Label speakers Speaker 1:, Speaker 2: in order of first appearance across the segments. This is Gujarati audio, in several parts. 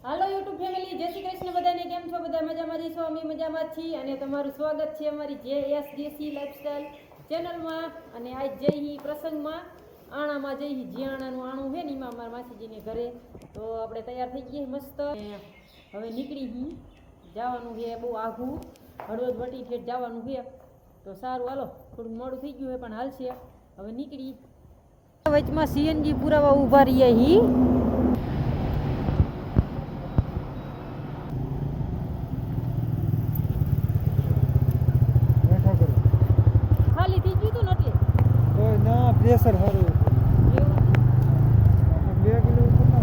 Speaker 1: હાલો યુટ્યુબ ફેમિલી, જય શ્રી કૃષ્ણ બધાને. કેમ છો? બધા મજામાં જઈશું, અમે મજામાં છીએ. અને તમારું સ્વાગત છે અમારી JSDC લાઈફસ્ટાઈલ ચેનલમાં. અને આજ જઈ પ્રસંગમાં આણામાં જઈ જીયાણાનું આણું છે ને એમાં અમારા માસીજીને ઘરે. તો આપણે તૈયાર થઈ ગઈએ મસ્ત. હવે નીકળી જવાનું છે, બહુ આઘું હળવદ વટી ઠેઠ જવાનું છે. તો સારું, હાલો, થોડું મોડું થઈ ગયું છે પણ હાલશે. હવે નીકળી વચમાં CNG પુરાવા ઊભા રહીએ હી. ખાલી થઈ ગયું હતું ને એટલે
Speaker 2: કોઈ ના પ્રેશર સારું
Speaker 1: એવું
Speaker 2: 2 કિલો ઉપર ના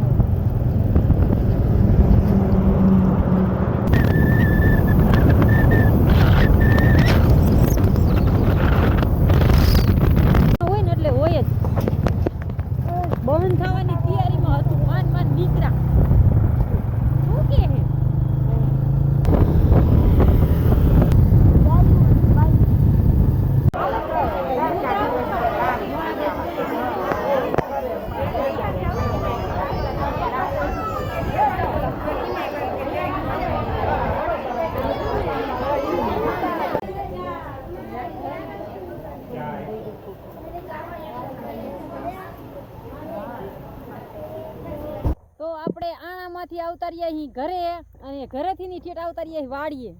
Speaker 1: હોય ને એટલે હોય જ. બંધ થવાની તૈયારીમાં હતું, માન નીકળ્યા. શું કે હે? તો આપણે આણામાંથી આવતા રહ્યા અહીં ઘરે, અને ઘરેથી ની ઠેઠ આવતા રહ્યા વાડીએ.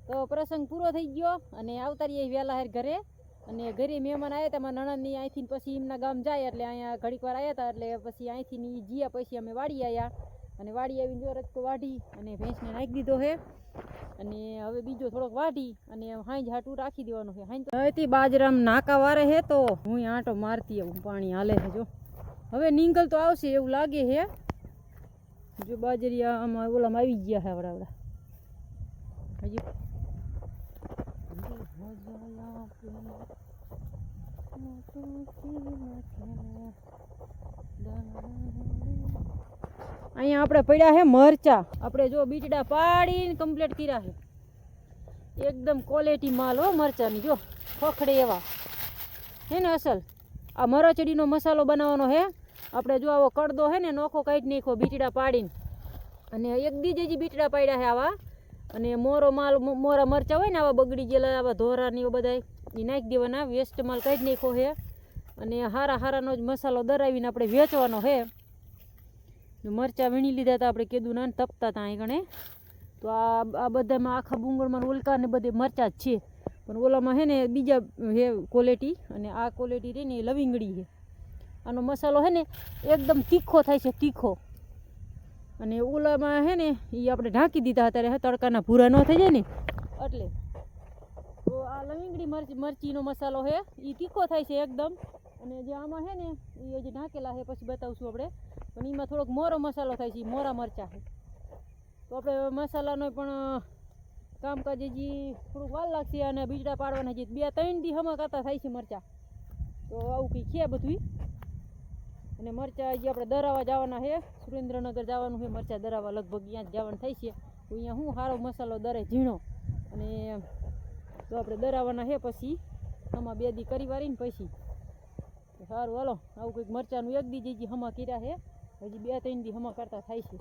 Speaker 1: તો પ્રસંગ પૂરો થઈ ગયો અને આવતા રહ્યા વહેલા હેર ઘરે. અને ઘરે મહેમાન આવ્યા હતા મારા નણંદની, અહીંથી પછી એમના ગામ જાય એટલે અહીંયા ઘડીક વાર આવ્યા હતા. એટલે પછી અહીંથી જીયા પછી અમે વાડી આવ્યા. અને વાડી આવીને જો રચકો વાઢી અને ભેંસને નાખી દીધો છે. અને હવે બીજો થોડોક વાઢી અને હાંજ હાટું રાખી દેવાનું છે. હવેથી બાજરામ નાકા વારે છે તો હું આંટો મારતી આવું, પાણી હાલે છે. જો હવે નીંગલ તો આવશે એવું લાગે છે. જો બાજરિયા આમાં ઓલામાં આવી ગયા છે આવડા હજી. અહીંયા આપણે પડ્યા છે મરચા. આપણે જો બીટડા પાડીને કમ્પ્લીટ કર્યા છે. એકદમ ક્વોલિટી માલ હો મરચાની. જો ખખડે એવા હે ને અસલ. આ મરચડીનો મસાલો બનાવવાનો છે આપણે. જો આવો કડદો છે ને નોખો કાઢી નાખો બીટડા પાડીને. અને એક દીજે જે બીટડા પાડ્યા છે આવા. અને મોરો માલ, મોરા મરચા હોય ને આવા બગડી ગયેલા આવા ધોરા ને બધા, એ નાખી દેવાના. વેસ્ટ માલ કાઢી નાખો છે. અને હારાનો જ મસાલો દરાવીને આપણે વેચવાનો છે. મરચાં વીણી લીધા હતા આપણે, કીધું ના તપતા હતા અહીં ગણે. તો આ બધામાં આખા બુંગળમાં ઉલકા ને બધે મરચાં જ છે. પણ ઓલામાં છે ને બીજા હે ક્વોલિટી. અને આ ક્વોલિટી રહી ને એ લવિંગડી છે. આનો મસાલો છે ને એકદમ તીખો થાય છે, તીખો. અને ઓલામાં છે ને એ આપણે ઢાંકી દીધા અત્યારે તડકાના ભૂરા ન થઈ જાય ને એટલે. તો આ લવિંગડી મરચીનો મસાલો છે એ તીખો થાય છે એકદમ. અને જે આમાં છે ને એ જે ઢાંકેલા છે પછી બતાવશું આપણે. પણ એમાં થોડોક મોરો મસાલો થાય છે, મોરા મરચાં છે. તો આપણે મસાલાનો પણ કામકાજ હજી થોડુંક વાર લાગશે. અને બીજડા પાડવાના હજી 2-3 દી હમા કરતા થાય છે મરચાં. તો આવું કંઈ છે બધું. અને મરચાં હજી આપણે દરાવા જવાના છે, સુરેન્દ્રનગર જવાનું છે મરચાં દરાવા. લગભગ ત્યાં જ જવાનું થાય છે. તો અહીંયા શું સારો મસાલો દરે ઝીણો. અને તો આપણે દરાવાના છે પછી આમાં 2 દી કરી વારીને પછી. સારું, હાલો, આવું કંઈક મરચાંનું એક દી હમા કર્યા છે. હજી 2-3 દી હમા કરતા થાય છે.